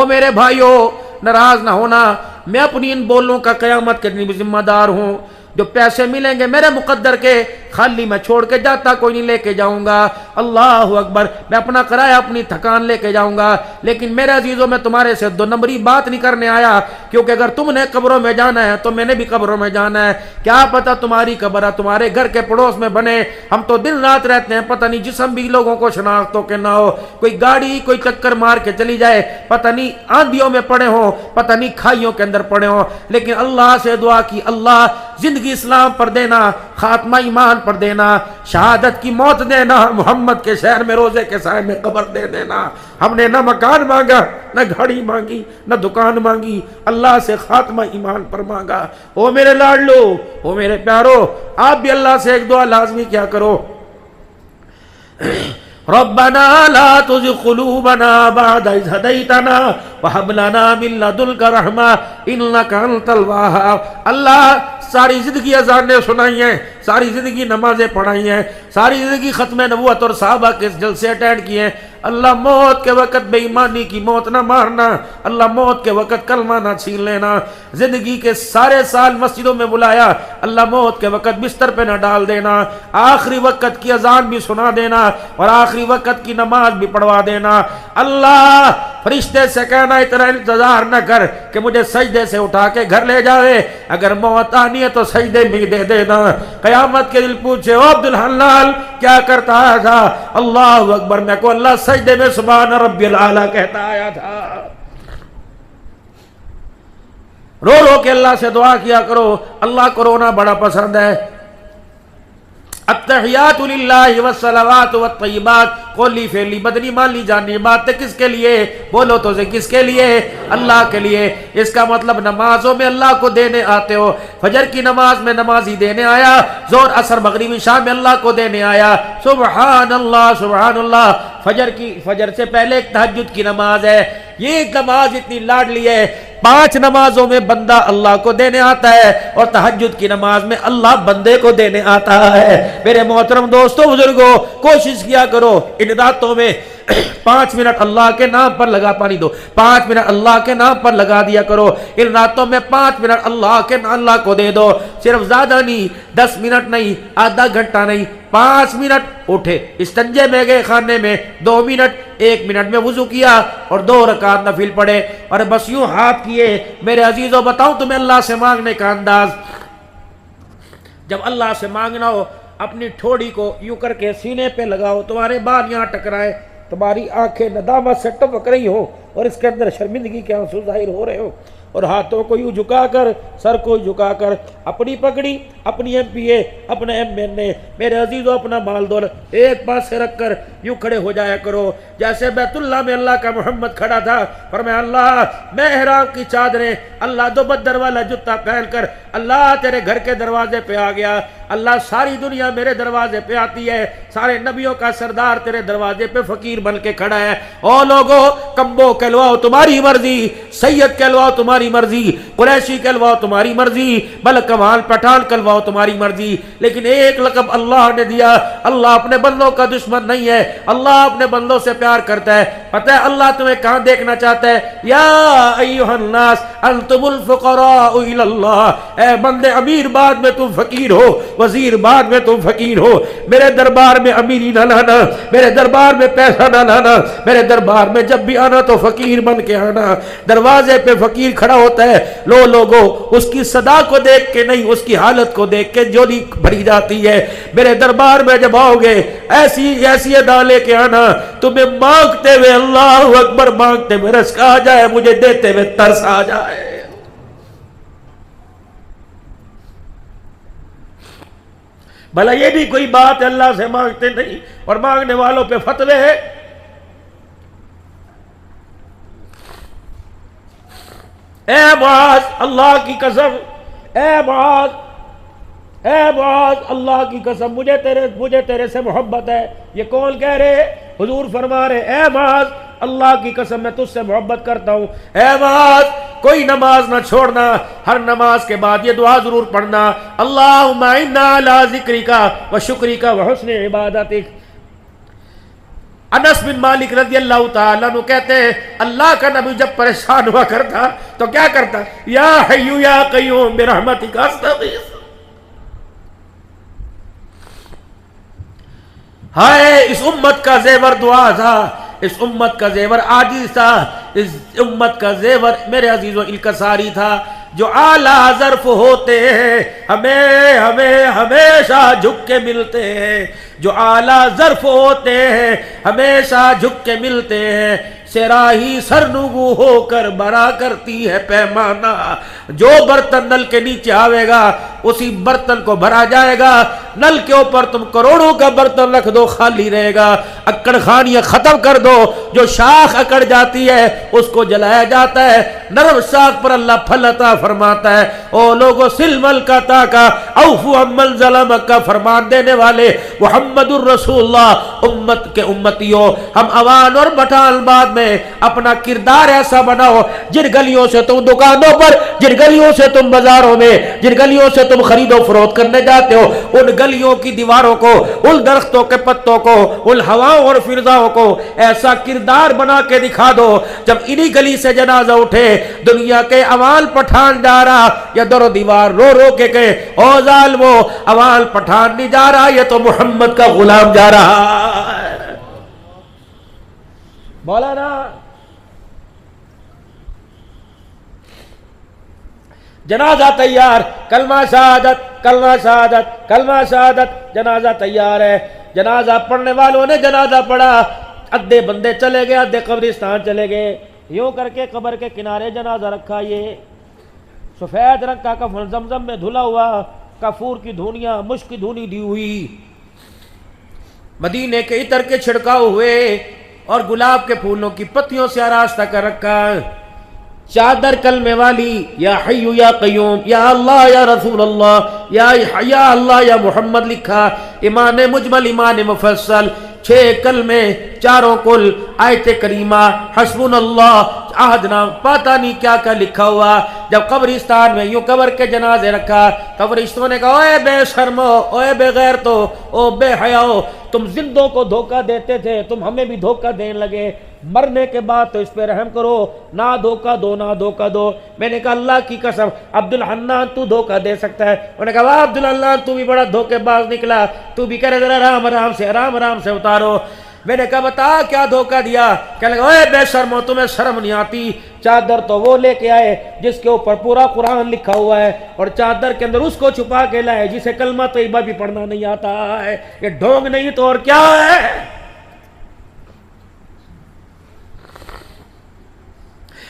میرے بھائیوں ناراض نہ ہونا، میں اپنی ان بولوں کا قیامت کے دن بھی ذمہ دار ہوں۔ جو پیسے ملیں گے میرے مقدر کے، خالی میں چھوڑ کے جاتا کوئی نہیں، لے کے جاؤں گا۔ اللہ اکبر، میں اپنا کرایہ اپنی تھکان لے کے جاؤں گا، لیکن میرے عزیزوں میں تمہارے سے 2 نمبری بات نہیں کرنے آیا، کیونکہ اگر تم نے قبروں میں جانا ہے تو میں نے بھی قبروں میں جانا ہے۔ کیا پتہ تمہاری قبر تمہارے گھر کے پڑوس میں بنے، ہم تو دن رات رہتے ہیں، پتہ نہیں جسم بھی لوگوں کو شناختوں کے نہ ہو، کوئی گاڑی کوئی چکر مار کے چلی جائے، پتہ نہیں آندھیوں میں پڑے ہوں، پتہ نہیں کھائیوں کے اندر پڑے ہوں، لیکن اللہ سے دعا کی اللہ زندگی اسلام پر دینا، خاتمہ ایمان پر دینا، شہادت کی موت دینا، محمد کے شہر میں روزے کے سائے میں قبر دے دینا۔ ہم نے نہ مکان مانگا، نہ گھڑی مانگی، نہ دکان مانگی، اللہ سے خاتمہ ایمان پر مانگا۔ او میرے لاڈلو، او میرے پیارو، آپ بھی اللہ سے ایک دعا لازمی کیا کرو، ربنا لا تزغ قلوبنا بعد إذ هديتنا وهب لنا من لدنك رحمة إنك أنت الوهاب۔ اللہ ساری زندگی اذانیں سنائی ہیں، ساری زندگی نمازیں پڑھائی ہیں، ساری زندگی ختم نبوت اور صحابہ کے جلسے اٹینڈ کیے ہیں، اللہ موت کے وقت بے ایمانی کی موت نہ مارنا، اللہ موت کے وقت کلمہ نہ چھین لینا، زندگی کے سارے سال مسجدوں میں بلایا، اللہ موت کے وقت بستر پہ نہ ڈال دینا، آخری وقت کی اذان بھی سنا دینا اور آخری وقت کی نماز بھی پڑھوا دینا۔ اللہ فرشتے سے کہنا اتنا انتظار نہ کر کہ مجھے سجدے سے اٹھا کے گھر لے جاوے، اگر موت آنی ہے تو سجدے بھی دے دینا۔ قیامت کے دل پوچھے، او عبدالحلال کیا کرتا آیا تھا؟ اللہ اکبر، میں کو اللہ سجدے میں سبحان ربی العالی کہتا آیا تھا۔ رو رو کے اللہ سے دعا کیا کرو، اللہ کو رونا بڑا پسند ہے۔ التحیات للہ والصلوات والطیبات، قولی فعلی بدنی مالی جانی باتیں کس کے لیے؟ بولو تو سے کس کے لیے؟ اللہ کے لیے۔ اس کا مطلب نمازوں میں اللہ کو دینے آتے ہو، فجر کی نماز میں نمازی دینے آیا، ظہر عصر مغربی شام میں اللہ کو دینے آیا، سبحان اللہ سبحان اللہ۔ فجر سے پہلے ایک تہجد کی نماز ہے، یہ نماز اتنی لاڈلی ہے، 5 نمازوں میں بندہ اللہ کو دینے آتا ہے اور تہجد کی نماز میں اللہ بندے کو دینے آتا ہے۔ میرے محترم دوستو بزرگوں، کوشش کیا کرو ان راتوں میں 5 منٹ اللہ کے نام پر لگا، پانی دو، 5 منٹ اللہ کے نام پر لگا دیا کرو۔ ان راتوں میں 5 منٹ اللہ کو دے دو، صرف زیادہ نہیں، 10 منٹ نہیں، آدھا گھنٹہ نہیں، 5 منٹ اٹھے، استنجے میں گئے خانے میں 2 منٹ، 1 منٹ میں وضو کیا اور 2 رکعت نفل پڑھے اور بس یوں ہاتھ کیے۔ میرے عزیزوں بتاؤں تمہیں اللہ سے مانگنے کا انداز، جب اللہ سے مانگنا ہو اپنی ٹھوڑی کو یوں کر کے سینے پہ لگاؤ، تمہارے بال یہاں ٹکرائے، تمہاری آنکھیں ندامت سے ٹپک رہی ہو اور اس کے اندر شرمندگی کے آنسو ظاہر ہو رہے ہو، اور ہاتھوں کو یوں جھکا کر، سر کو جھکا کر، اپنی پگڑی، اپنی ایم پی اے، اپنا ایم این اے، میرے عزیزوں اپنا مال دولت ایک پاس سے رکھ کر یوں کھڑے ہو جایا کرو جیسے بیت اللہ میں اللہ کا محمد کھڑا تھا۔ فرمایا اللہ میں احرام کی چادریں، اللہ دو بدر والا جوتا پہن کر اللہ تیرے گھر کے دروازے پہ آ گیا، اللہ ساری دنیا میرے دروازے پہ آتی ہے، سارے نبیوں کا سردار تیرے دروازے پہ فقیر بن کے کھڑا ہے۔ او لوگو، کمبو کہلواؤ تمہاری مرضی، سید کہلواؤ تمہاری مرضی، قریشی کہلواؤ تمہاری مرضی، بلکوال پٹھان کہلواؤ تمہاری مرضی، لیکن ایک لقب اللہ نے دیا۔ اللہ اپنے بندوں کا دشمن نہیں ہے، اللہ اپنے بندوں سے پیار کرتا ہے۔ پتہ ہے اللہ تمہیں کہاں دیکھنا چاہتا ہے؟ یا ایھا الناس انتم الفقراء الی اللہ، اے بندے امیر بعد میں تم فقیر ہو، وزیر بعد میں تم فقیر ہو، میرے دربار میں امیری نہ لانا، میرے دربار میں پیسہ نہ لانا، میرے دربار میں جب بھی آنا تو فقیر بن کے آنا۔ دروازے پہ فقیر کھڑا ہوتا ہے، لوگو اس کی صدا کو دیکھ کے نہیں، اس کی حالت کو دیکھ کے جولی بھری جاتی ہے۔ میرے دربار میں جب آؤ گے ایسی ادا لے کے آنا تمہیں مانگتے ہوئے اللہ اکبر مانگتے ہوئے رزق آ جائے، مجھے دیتے ہوئے ترس آ جائے۔ بھلا یہ بھی کوئی بات ہے اللہ سے مانگتے نہیں اور مانگنے والوں پہ فتوے ہے؟ اے معاذ اللہ کی قسم، اے معاذ اللہ کی قسم، مجھے تیرے سے محبت ہے۔ یہ کون کہہ رہے؟ حضور فرما رہے اے معاذ اللہ کی قسم میں تجھ سے محبت کرتا ہوں، اے معاذ کوئی نماز نہ چھوڑنا، ہر نماز کے بعد یہ دعا ضرور پڑھنا، اللہم انا علی ذکرک و شکرک و حسن عبادتک۔ انس بن مالک رضی اللہ تعالیٰ عنہ کہتے ہیں اللہ کا نبی جب پریشان ہوا کرتا تو کیا کرتا؟ یا حی یا قیوم برحمتک استغیث۔ ہائے اس امت کا زیور دعا تھا، اس امت کا زیور عاجز تھا، اس امت کا زیور میرے عزیزوں انکساری تھا۔ جو اعلیٰ ظرف ہوتے ہیں ہمیں ہمیشہ جھک کے ملتے ہیں، جو اعلیٰ ظرف ہوتے ہیں ہمیشہ جھک کے ملتے ہیں، سراہی سرنگو ہو کر بھرا کرتی ہے پیمانہ، جو برتن نل کے نیچے آوے گا اسی برتن کو بھرا جائے گا۔ نل کے اوپر تم کروڑوں کا برتن رکھ دو خالی رہے گا. اکڑ خانیاں ختم کر دو, جو شاخ اکڑ جاتی ہے اس کو جلایا جاتا ہے, نرم شاخ پر اللہ پھل عطا فرماتا ہے. او لوگوں سلمل کا تاکا اوفو عمل ظلم کا فرمان دینے والے محمد الرسول اللہ امت کے امتیوں, ہم اوان اور بٹال بعد میں اپنا کردار ایسا بناؤ جن گلیوں سے تم دکانوں پر, جن گلیوں سے تم بازاروں میں, جن گلیوں سے تم خرید و فروخت کرنے جاتے ہو, ان گلیوں کی دیواروں کو, ان درختوں کے پتوں کو, ان ہواؤں اور فضاؤں کو ایسا کردار بنا کے دکھا دو جب انہی گلی سے جنازہ اٹھے دنیا کے عوال پٹھان جا رہا یا در و دیوار رو رو کے کہے او ظالمو عوال پٹھان نہیں جا رہا, یہ تو محمد کا غلام جا رہا ہے. مولانا جنازہ تیار, کلمہ شہادت کلمہ شہادت کلمہ شہادت, جنازہ تیار ہے. جنازہ پڑھنے والوں نے جنازہ پڑھا, ادھے بندے چلے گئے, ادھے قبرستان چلے گئے. یوں کر کے قبر کے کنارے جنازہ رکھا, یہ سفید رنگ کا کفن زمزم میں دھلا ہوا, کافور کی دھونیاں مشک کی دھونی دی ہوئی, مدینے کے عطر کے چھڑکاؤ ہوئے اور گلاب کے پھولوں کی پتیوں سے آراستہ کر رکھا. چادر کلمے والی یا حی یا قیوم یا اللہ یا رسول اللہ یا اللہ یا محمد لکھا, ایمان مجمل ایمان مفصل, 6 کلمے چاروں کل, آیت کریمہ حسبنا اللہ عہدنا, پتہ نہیں کیا کیا لکھا ہوا. جب قبرستان میں یوں قبر کے جنازے رکھا, قبرستوں نے کہا اوے بے شرمو, اوے بے غیرتو, او بے حیاؤ, تم زندوں کو دھوکہ دیتے تھے, تم ہمیں بھی دھوکہ دینے لگے, مرنے کے بعد تو اس پہ رحم کرو, نہ دھوکہ دو نہ دھوکہ دو. میں نے کہا اللہ کی قسم عبدالحنان تو دھوکہ دے سکتا ہے. انہوں نے کہا واہ عبدالحنان تو بھی بڑا دھوکے باز نکلا, تو بھی کہہ رہے ذرا آرام آرام سے اتارو. میں نے کہا بتا کیا دھوکہ دیا. کہنے لگا اے بے شرمو, تمہیں شرم نہیں آتی؟ چادر تو وہ لے کے آئے جس کے اوپر پورا قرآن لکھا ہوا ہے, اور چادر کے اندر اس کو چھپا کے لائے جسے کلمہ طیبہ بھی پڑھنا نہیں آتا ہے. یہ ڈھونگ نہیں تو اور کیا ہے؟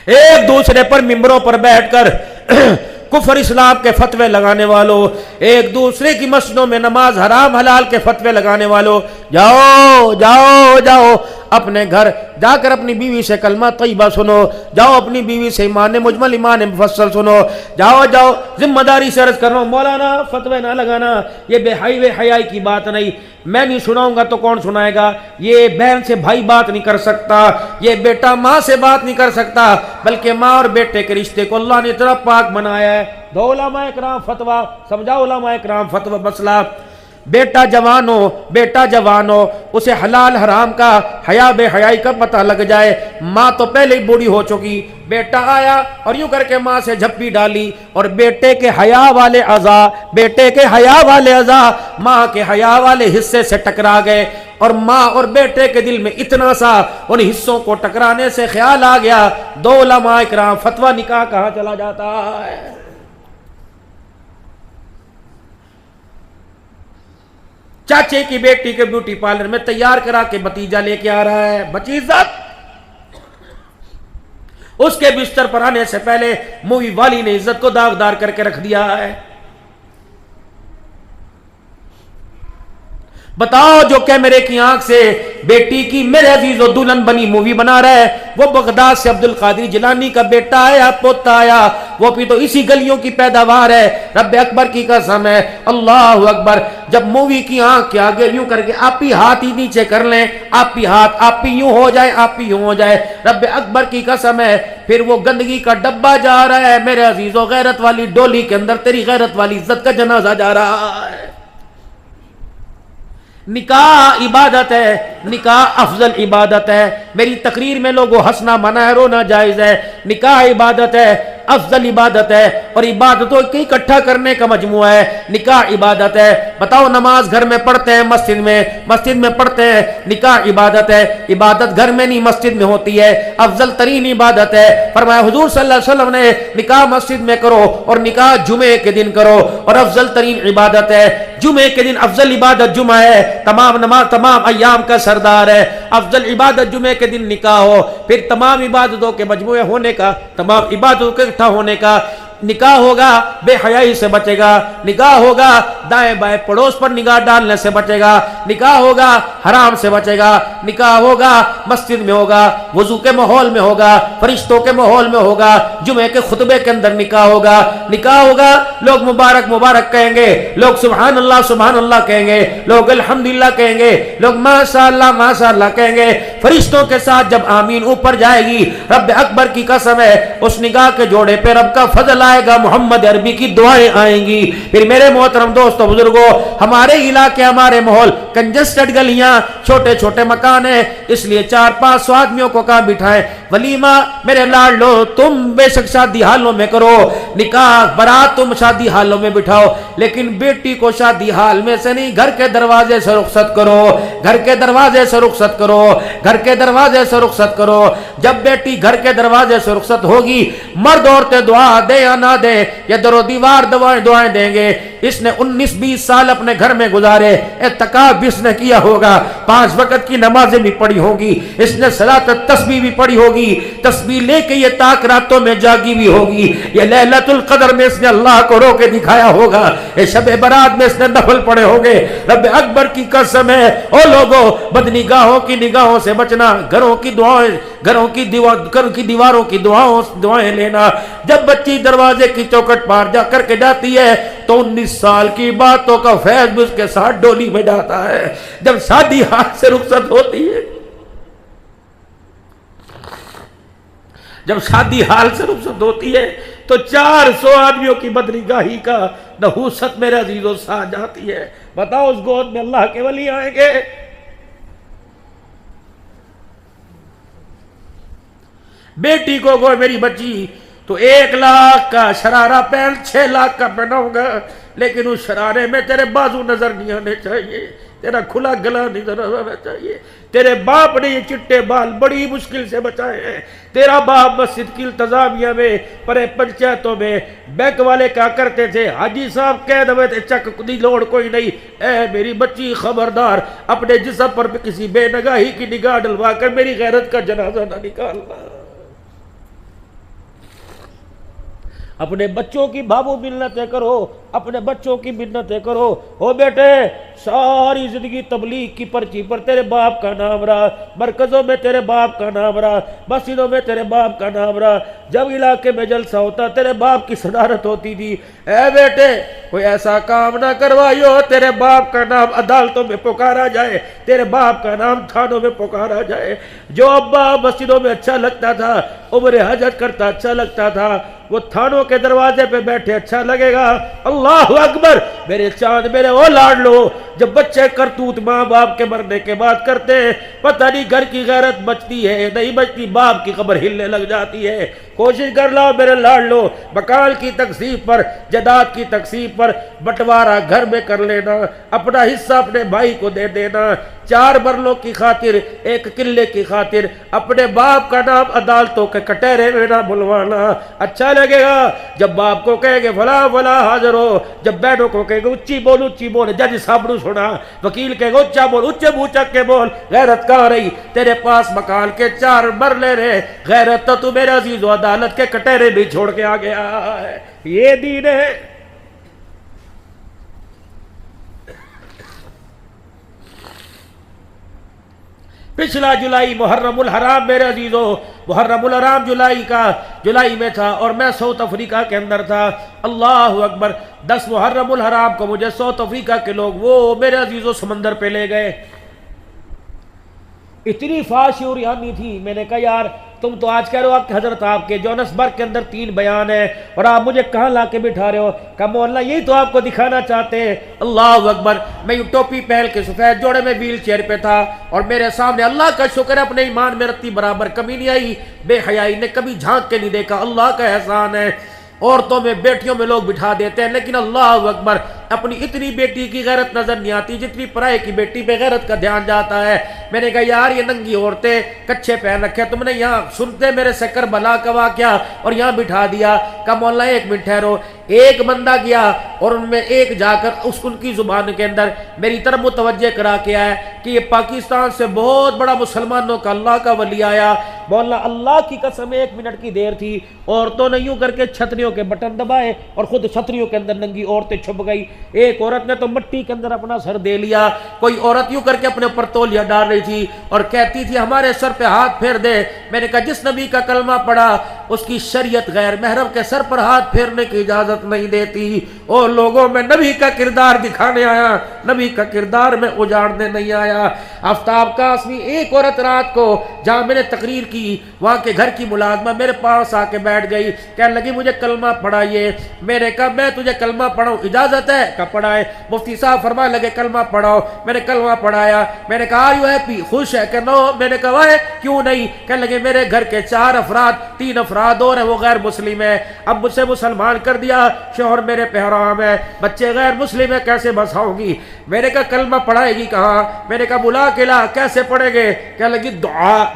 ایک دوسرے پر ممبروں پر بیٹھ کر کفر اسلام کے فتوے لگانے والوں, ایک دوسرے کی مسجدوں میں نماز حرام حلال کے فتوے لگانے والوں, جاؤ جاؤ جاؤ اپنے گھر جا کر اپنی بیوی سے کلمہ طیبہ سنو, جاؤ اپنی بیوی سے ایمان مجمل ایمان مفصل سنو, جاؤ جاؤ ذمہ داری سے عرض کر رہا ہوں مولانا فتوے نہ لگانا, یہ بے حیائی کی بات نہیں. میں نہیں سناؤں گا تو کون سنائے گا؟ یہ بہن سے بھائی بات نہیں کر سکتا, یہ بیٹا ماں سے بات نہیں کر سکتا, بلکہ ماں اور بیٹے کے رشتے کو اللہ نے اتنا پاک بنایا ہے. دو علماء اکرام فتویٰ سمجھاؤ, علماء اکرام فتویٰ مسئلہ, بیٹا جوان ہو اسے حلال حرام کا حیا بے حیائی کا پتہ لگ جائے. ماں تو پہلے ہی بوڑھی ہو چکی, بیٹا آیا اور یوں کر کے ماں سے جھپی ڈالی, اور بیٹے کے حیا والے اعضاء ماں کے حیا والے حصے سے ٹکرا گئے, اور ماں اور بیٹے کے دل میں اتنا سا ان حصوں کو ٹکرانے سے خیال آ گیا, دو علماء اکرام فتویٰ نکاح کہاں چلا جاتا ہے. چاچے کی بیٹی کے بیوٹی پارلر میں تیار کرا کے بھتیجا لے کے آ رہا ہے, بچی عزت. اس کے بستر پر آنے سے پہلے مووی والی نے عزت کو داغدار کر کے رکھ دیا ہے. بتاؤ جو کیمرے کی آنکھ سے بیٹی کی میرے عزیز و دلہن بنی مووی بنا رہا ہے, وہ بغداد سے عبد القادر جیلانی کا بیٹا آیا, پوتا آیا, وہ بھی تو اسی گلیوں کی پیداوار ہے. رب اکبر کی قسم ہے, اللہ اکبر. جب مووی کی آنکھ کے آگے یوں کر کے آپ ہی ہاتھ ہی نیچے کر لیں, آپ ہی یوں ہو جائے, رب اکبر کی قسم ہے, پھر وہ گندگی کا ڈبہ جا رہا ہے میرے عزیز و غیرت والی ڈولی کے اندر تیری غیرت والی عزت کا جنازہ جا رہا ہے. نکاح عبادت ہے, نکاح افضل عبادت ہے. میری تقریر میں لوگوں ہنسنا منع ہے, رونا جائز ہے. نکاح عبادت ہے, افضل عبادت ہے, اور عبادتوں کو اکٹھا کرنے کا مجموعہ ہے. نکاح عبادت ہے. بتاؤ نماز گھر میں پڑھتے ہیں مسجد میں پڑھتے ہیں, نکاح عبادت ہے. عبادت گھر میں نہیں مسجد میں ہوتی ہے, افضل ترین عبادت ہے. فرمایا حضور صلی اللہ علیہ وسلم نے نکاح مسجد میں کرو, اور نکاح جمعے کے دن کرو, اور افضل ترین عبادت ہے. جمعے کے دن افضل عبادت جمعہ ہے, تمام ایام کا سردار ہے. افضل عبادت جمعے کے دن نکاح ہو, پھر تمام عبادتوں کے مجموعے ہونے کا, تمام عبادتوں کے اکٹھا ہونے کا. نکاح ہوگا بے حیائی سے بچے گا، نکاح ہوگا دائیں بائیں پڑوس پر نگاہ ڈالنے سے بچے گا، نکاح ہوگا حرام سے بچے گا، نکاح ہوگا مسجد میں ہوگا، وضو کے ماحول میں ہوگا، فرشتوں کے ماحول میں ہوگا، جمعے کے خطبے کے اندر نکاح ہوگا، نکاح ہوگا لوگ مبارک مبارک کہیں گے، لوگ سبحان اللہ کہیں گے، لوگ الحمدللہ کہیں گے، لوگ ماشاء اللہ کہیں گے، فرشتوں کے ساتھ جب آمین اوپر جائے گی، رب اکبر کی قسم ہے اس نگاہ کے جوڑے پہ رب کا فضل آئے گا، محمد عربی کی دعائیں آئیں گی۔ پھر میرے محترم دوستو بزرگوں، ہمارے علاقے ہمارے ماحول کنجسٹڈ گلیاں، چھوٹے چھوٹے مکان ہیں، اس لیے 4-5 آدمیوں کو کہاں بٹھائیں؟ ولیمہ میرے لاڈلو تم بے شک شادی حالوں میں کرو، نکاح برات تم شادی حالوں میں بٹھاؤ، لیکن بیٹی کو شادی حال میں سے نہیں، گھر کے دروازے سے رخصت کرو، گھر کے دروازے سے رخصت کرو، گھر کے دروازے سے رخصت کرو۔ جب بیٹی گھر کے دروازے سے رخصت ہوگی، مرد عورتیں دعا دے یا نہ دے، یا در و دیوار دعائیں دیں گے۔ اس نے 19-20 سال اپنے گھر میں گزارے، اعتکاف بھی اس نے کیا ہوگا، 5 وقت کی نمازیں بھی پڑھی ہوگی، اس نے صلاۃ التسبیح بھی پڑھی ہوگی، تسبیح لے کے یہ تاک راتوں میں جاگی بھی ہوگی، یہ لیلۃ القدر میں اس نے اللہ کو رو کے دکھایا ہوگا، یہ شب برات میں اس نے نفل پڑھے ہوگے۔ رب اکبر کی قسم ہے او لوگوں، بدنگاہوں کی نگاہوں سے بچنا، گھروں کی دعائیں، گھروں کی دیواروں کی دعائیں لینا۔ جب بچی دروازے کی چوکھٹ پار جا کر کے جاتی ہے تو 19 سال کی باتوں کا فیض بھی اس کے ساتھ ڈولی میں جاتا ہے۔ جب شادی ہاتھ سے رخصت ہوتی ہے، جب شادی حال سے رخصت ہوتی ہے تو 400 آدمیوں کی بدنگاہی کا نحوست میرے عزیزوں ساتھ جاتی ہے۔ بتاؤ اس گود میں اللہ کے ولی آئیں گے؟ بیٹی کو گو میری بچی تو 1 لاکھ کا شرارہ پہن 6 لاکھ کا پہناؤں گا، لیکن اس شرارے میں تیرے بازو نظر نہیں آنے چاہیے، تیرا کھلا گلا نظر آنا چاہیے۔ تیرے باپ نے یہ چٹے بال بڑی مشکل سے بچائے ہیں۔ تیرا باپ مسجد کی انتظامیہ میں، پرے پنچایتوں میں بینک والے کیا کرتے تھے؟ حاجی صاحب کہہ دوے تھے چک دی لوڑ کوئی نہیں۔ اے میری بچی خبردار، اپنے جسم پر کسی بے نگاہی کی نگاہ ڈلوا کر میری غیرت کا جنازہ نہ نکالنا۔ اپنے بچوں کی بابو منتیں کرو، اپنے بچوں کی منتیں کرو۔ او بیٹے، ساری زندگی تبلیغ کی پرچی پر تیرے باپ کا نام رہا، مرکزوں میں تیرے باپ کا نام رہا، مسجدوں میں تیرے باپ کا نام رہا، جب علاقے میں جلسہ ہوتا تیرے باپ کی صدارت ہوتی تھی۔ اے بیٹے، کوئی ایسا کام نہ کروائیو تیرے باپ کا نام عدالتوں میں پکارا جائے، تیرے باپ کا نام تھانوں میں پکارا جائے۔ جو ابا مسجدوں میں اچھا لگتا تھا، عمر حج کرتا اچھا لگتا تھا، وہ تھانوں کے دروازے پہ بیٹھے اچھا لگے گا۔ اللہ اکبر میرے چاند میرے او لاڈلو، جب بچے کرتوت ماں باپ کے مرنے کے بعد کرتے ہیں، پتہ نہیں گھر کی غیرت بچتی ہے نہیں بچتی، باپ کی قبر ہلنے لگ جاتی ہے۔ کوشش کر لاؤ میرے لاڈلو، مکان کی تقسیم پر، جائیداد کی تقسیم پر بٹوارا گھر میں کر لینا، اپنا حصہ اپنے بھائی کو دے دینا، 4 مرلوں کی خاطر، 1 قلعے کی خاطر اپنے باپ کا نام عدالتوں کے کٹہرے میں نہ بلوانا۔ اچھا لگے گا جب باپ کو کہے گے فلاں فلاں حاضر ہو، جب بہنوں کو کہے گے اچھی بول، جج صاحب نے سنا، وکیل کہے گا اچھا بول، اچھے منہ چک کے بول۔ غیرت کہاں رہی؟ تیرے پاس مکان کے 4 مرلے رہے، غیرت تو میرے عزیز و عدالت کے کٹہرے بھی چھوڑ کے آ گیا ہے۔ یہ دین ہے۔ پچھلا جولائی محرم الحرام میرے عزیزوں، محرم الحرام جولائی میں تھا اور میں ساؤتھ افریقہ کے اندر تھا۔ اللہ اکبر، 10 محرم الحرام کو مجھے ساؤتھ افریقہ کے لوگ وہ میرے عزیزوں سمندر پہ لے گئے۔ اتنی فاشی اور یعنی تھی، میں نے کہا یار تم تو آج کہہ رہے ہو کہ حضرت آپ کے جونسبرگ کے اندر 3 بیان ہیں اور آپ مجھے کہاں لا کے بٹھا رہے ہو؟ کہ مولانا یہی تو آپ کو دکھانا چاہتے ہیں۔ اللہ اکبر، میں یہ ٹوپی پہن کے سفید جوڑے میں ویل چیئر پہ تھا اور میرے سامنے اللہ کا شکر ہے اپنے ایمان میں رتی برابر کمی نہیں آئی، بے حیائی نے کبھی جھانک کے نہیں دیکھا، اللہ کا احسان ہے۔ عورتوں میں بیٹیوں میں لوگ بٹھا دیتے ہیں، لیکن اللہ اکبر اپنی اتنی بیٹی کی غیرت نظر نہیں آتی جتنی پرائے کی بیٹی پہ غیرت کا دھیان جاتا ہے۔ میں نے کہا یار یہ ننگی عورتیں کچھے پہن رکھے، تم نے یہاں سنتے میرے سے کربلا کا واقعہ اور یہاں بٹھا دیا۔ کہا مولا ایک منٹ ٹھہرو۔ ایک بندہ گیا اور ان میں ایک جا کر ان کی زبان کے اندر میری طرف متوجہ کرا کے آیا کہ یہ پاکستان سے بہت بڑا مسلمانوں کا اللہ کا ولی آیا۔ مولا اللہ کی قسم 1 منٹ کی دیر تھی، عورتوں نے یوں کر کے چھتریوں کے بٹن دبائے اور خود چھتریوں کے اندر ننگی عورتیں چھپ گئی۔ ایک عورت نے تو مٹی کے اندر اپنا سر دے لیا، کوئی عورت یوں کر کے اپنے اوپر تولیہ ڈال رہی تھی اور کہتی تھی ہمارے سر پہ ہاتھ پھیر دے۔ میں نے کہا جس نبی کا کلمہ پڑھا اس کی شریعت غیر محرم کے سر پر ہاتھ پھیرنے کی اجازت نہیں دیتی۔ اور لوگوں میں نبی کا کردار دکھانے آیا، نبی کا کردار میں اجاڑنے نہیں آیا۔ آفتاب قاسمی ایک عورت رات کو جہاں میں نے تقریر کی وہاں کے گھر کی ملازمہ میرے پاس آ کے بیٹھ گئی، کہنے لگی مجھے کلمہ پڑھائیے۔ میں نے کہا میں تجھے کلمہ پڑھاؤں اجازت ہے؟ کہا پڑھائے۔ مفتی صاحب فرمانے لگے کلمہ پڑھاؤ۔ میں نے کلمہ پڑھایا۔ میں نے کہا یو ہیپی، خوش ہے کہ نو؟ میں نے کہا وائے کیوں نہیں؟ کہنے لگے میرے گھر کے 4 افراد 3 افراد اور ہیں وہ غیر مسلم ہیں، اب مجھ سے مسلمان کر دیا، شوہر میرے پہ حرام ہے، بچے غیر مسلم ہیں، کیسے بساؤں گی؟ میں نے کہا کلمہ پڑھائے گی کہاں؟ میں نے کہا بلا کے لا، کیسے پڑھے گے؟ کہنے لگی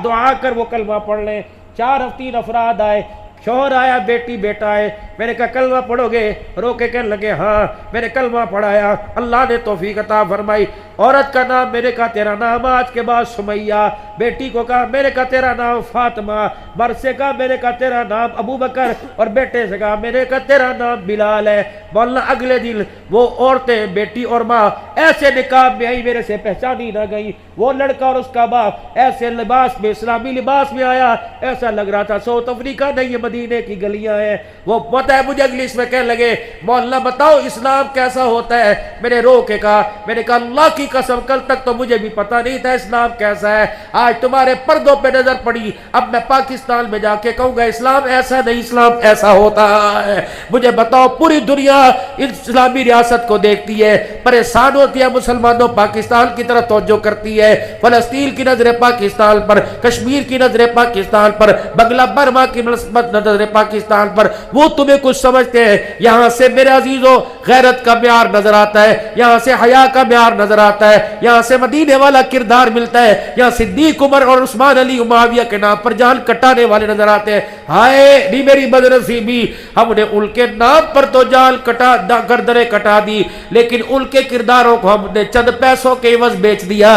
دعا کر وہ کلمہ پڑھ لیں۔ 3 افراد آئے، شوہر آیا، بیٹی بیٹا آئے۔ میں نے کہا کلمہ پڑھو گے؟ رو کے کہنے لگے ہاں۔ میں نے کلمہ پڑھایا، اللہ نے توفیق عطا فرمائی۔ عورت کا نام، میں نے کہا تیرا نام آج کے بعد سمیہ۔ بیٹی کو کہا میں نے کہا تیرا نام فاطمہ۔ مرد سے کہا میں نے کہا تیرا نام ابو بکر، اور بیٹے سے کہا میں نے کہا تیرا نام بلال ہے۔ مولانا اگلے دن وہ عورتیں بیٹی اور ماں ایسے نقاب میں آئی میرے سے پہچانی نہ گئی۔ وہ لڑکا اور اس کا باپ ایسے لباس میں، اسلامی لباس میں آیا، ایسا لگ رہا تھا ساؤتھ افریقہ نہیں یہ مدینے کی گلیاں ہیں۔ وہ پتہ ہے مجھے انگلش میں کہنے لگے مولانا بتاؤ اسلام کیسا ہوتا ہے؟ میں نے رو کے کہا، میں نے کہا اللہ کی قسم کل تک تو مجھے بھی پتہ نہیں تھا اسلام کیسا ہے، آج تمہارے پردوں پہ نظر پڑی، اب میں پاکستان میں جا کے کہوں گا اسلام ایسا نہیں، اسلام ایسا ہوتا ہے۔ مجھے بتاؤ پوری دنیا اسلامی ریاست کو دیکھتی ہے، پریشان ہوتی ہے، مسلمانوں پاکستان کی طرف توجہ کرتی ہے، فلسطین کی نظریں پاکستان پر، کشمیر کی نظریں پاکستان پر، بنگلہ برما کی نظریں پاکستان پر۔ وہ تمہیں کچھ سمجھتے ہیں؟ یہاں سے میرے عزیزوں غیرت کا معیار نظر آتا ہے، یہاں سے حیا کا معیار نظر آتا ہے، یہاں سے مدینے والا کردار ملتا ہے، یہاں صدیق عمر اور عثمان علی معاویہ کے نام پر جان کٹانے والے نظر آتے ہیں۔ ہائے نہیں میری بدنصیبی، ہم نے ان کے نام پر تو جان کٹا گردنیں کٹا دی، لیکن ان کے کرداروں کو ہم نے چند پیسوں کے عوض بیچ دیا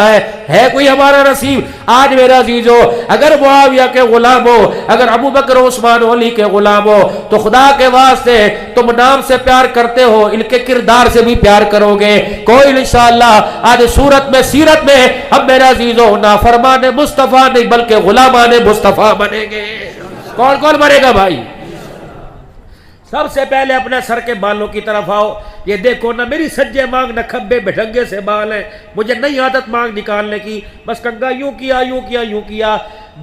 ہے کوئی ہمارا نصیب؟ آج میرا عزیزو اگر معاویہ کے غلام ہو، اگر ابو بکر و عثمان علی کے غلام ہو، تو خدا کے واسطے تم نام سے پیار کرتے ہو، ان کے کردار سے بھی پیار کرو گے۔ کوئی انشاءاللہ آج صورت میں سیرت میں ہم میرا عزیزو نافرمان مصطفیٰ نہیں بلکہ غلامان مصطفیٰ بنیں گے۔ کون کون بنے گا بھائی؟ سب سے پہلے اپنے سر کے بالوں کی طرف آؤ۔ یہ دیکھو نہ میری سجے مانگ نہ کھبے بھٹنگے سے بال ہیں، مجھے نئی عادت مانگ نکالنے کی، بس کنگا یوں کیا یوں کیا یوں کیا۔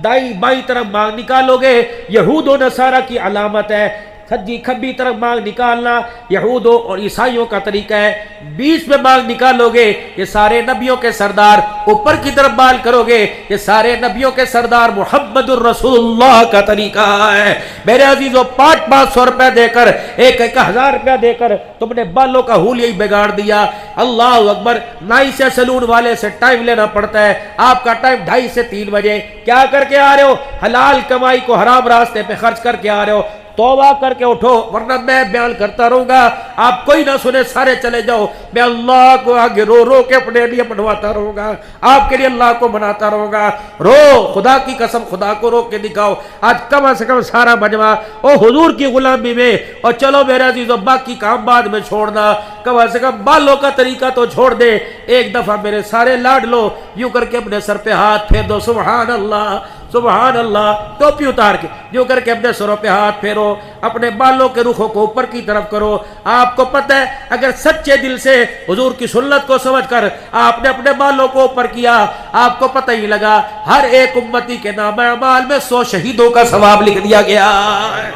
دائیں بائیں طرف مانگ نکالو گے یہود و نصارہ کی علامت ہے، سجی کھبی طرف مانگ نکالنا یہودوں اور عیسائیوں کا طریقہ ہے، بیچ میں مانگ نکالو گے یہ سارے نبیوں کے سردار، اوپر کی طرف بال کرو گے یہ سارے نبیوں کے سردار محمد الرسول اللہ کا طریقہ ہے۔ میرے عزیزوں 500 روپے دے کر 1000 روپے دے کر تم نے بالوں کا حول یہی بگاڑ دیا۔ اللہ اکبر، نائی سے سلون والے سے ٹائم لینا پڑتا ہے، آپ کا ٹائم 2:30 سے 3 بجے، کیا کر کے آ رہے ہو؟ حلال کمائی کو حرام راستے پہ خرچ کر کے آ رہے ہو۔ توبہ کر کے اٹھو ورنہ میں بیان کرتا رہوں گا، آپ کوئی نہ سنے، سارے چلے جاؤ، میں اللہ کو آگے رو رو کے اپنے لیے منواتا رہوں گا، آپ کے لیے اللہ کو مناتا رہوں گا۔ رو خدا کی قسم، خدا کو رو کے دکھاؤ۔ آج کم از کم سارا مجمع او حضور کی غلامی میں، اور چلو میرے عزیزو باقی کام بعد میں چھوڑنا، کم از کم بالوں کا طریقہ تو چھوڑ دے۔ ایک دفعہ میرے سارے لاڈ لو، یوں کر کے اپنے سر پہ ہاتھ پھیر دو، سبحان اللہ سبحان اللہ، ٹوپی اتار کے جو کر کے اپنے سروں پہ ہاتھ پھیرو، اپنے بالوں کے رخوں کو اوپر کی طرف کرو۔ آپ کو پتہ ہے اگر سچے دل سے حضور کی سنت کو سمجھ کر آپ نے اپنے بالوں کو اوپر کیا، آپ کو پتہ ہی لگا ہر ایک امتی کے نام اعمال میں 100 شہیدوں کا ثواب لکھ دیا گیا ہے۔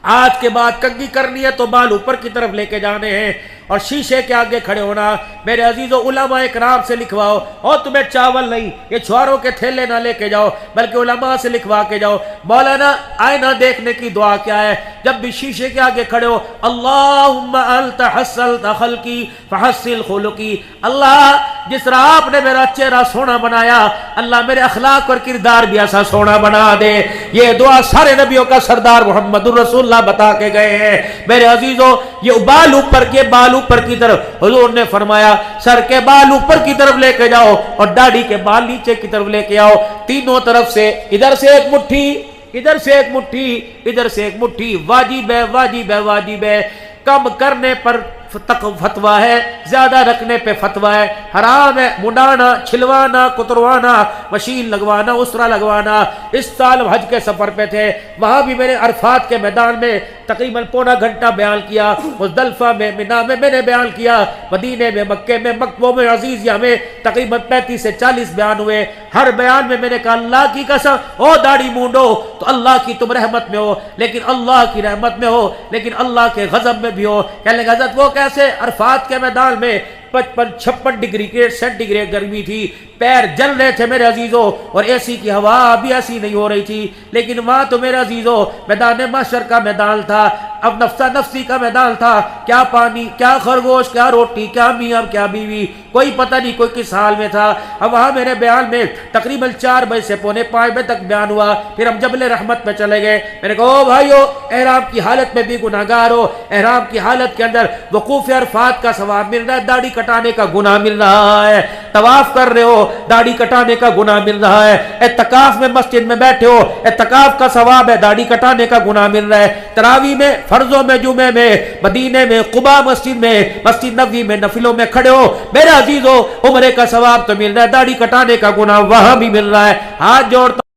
آج کے بعد کنگھی کرنی ہے تو بال اوپر کی طرف لے کے جانے ہیں، اور شیشے کے آگے کھڑے ہونا. میرے عزیزو علماء اکرام سے لکھواؤ، اور تمہیں چاول نہیں یہ چھواروں کے تھیلے نہ لے کے جاؤ بلکہ علماء سے لکھوا کے جاؤ. مولانا آئینہ دیکھنے کی دعا کیا ہے؟ جب بھی شیشے کے آگے کھڑے ہو، اللہم انت حسنت خلقی فحسن خلقی، اللہ جس طرح آپ نے میرا چہرہ سونا بنایا، اللہ میرے اخلاق اور کردار بھی ایسا سونا بنا دے. یہ دعا سارے نبیوں کا سردار محمد الرسول اللہ بتا کے گئے ہیں. میرے عزیزو یہ بال اوپر کے بال اوپر کی طرف، حضور نے فرمایا سر کے بال اوپر کی طرف لے کے جاؤ اور داڑھی کے بال نیچے کی طرف لے کے آؤ. تینوں طرف سے، ادھر سے ایک مٹھی، ادھر سے ایک مٹھی، ادھر سے ایک مٹھی. واجب ہے واجب ہے واجب ہے. کم کرنے پر فتویٰ ہے، زیادہ رکھنے پہ فتویٰ ہے. حرام ہے منڈانا، چھلوانا، کتروانا، مشین لگوانا، اسرا لگوانا. اس سال حج کے سفر پہ تھے، وہاں بھی میں نے عرفات کے میدان میں تقریباً پونا گھنٹہ بیان کیا. مزدلفہ میں، منا میں میں نے بیان کیا. مدینے میں، مکے میں، مکہ میں، عزیز یہاں میں تقریباً 35 سے 40 بیان ہوئے. ہر بیان میں میں نے کہا اللہ کی قسم او داڑھی مونڈو تو اللہ کی تم رحمت میں ہو، لیکن اللہ کی رحمت میں ہو لیکن اللہ کے غضب میں بھی ہو. کہنے لگے حضرت وہ کیسے؟ عرفات کے میدان میں 55-56 ڈگری کے سینٹی گریڈ گرمی تھی، پیر جل رہے تھے میرے عزیزوں، اور اے سی کی ہوا بھی ایسی نہیں ہو رہی تھی. لیکن وہاں تو میرے عزیزوں میدان محشر کا میدان تھا، اب نفسہ نفسی کا میدان تھا. کیا پانی، کیا خرگوش، کیا روٹی، کیا میاں، کیا بیوی، کوئی پتہ نہیں کوئی کس حال میں تھا. اب وہاں میرے بیان میں تقریباً 4 بجے سے پونے 5 بجے تک بیان ہوا. پھر ہم جبل رحمت میں چلے گئے. میں نے کہا او بھائیو، احرام کی حالت میں بھی گناہگار ہو، احرام کی حالت کے اندر وقوف عرفات کا ثواب مل رہا ہے، داڑھی کٹانے کا گناہ مل رہا ہے. طواف کر رہے ہو، داڑھی کٹانے کا گناہ مل رہا ہے. اعتکاف میں مسجد میں بیٹھے ہو، اعتکاف کا ثواب ہے، داڑھی کٹانے کا گناہ مل رہا ہے. تراویح میں، فرضوں میں، جمعے میں، مدینے میں، قباء مسجد میں، مسجد نبوی میں نفلوں میں کھڑے ہو، میرے عزیزو عمرے کا ثواب تو مل رہا ہے، داڑھی کٹانے کا گناہ وہاں بھی مل رہا ہے. ہاتھ جوڑتا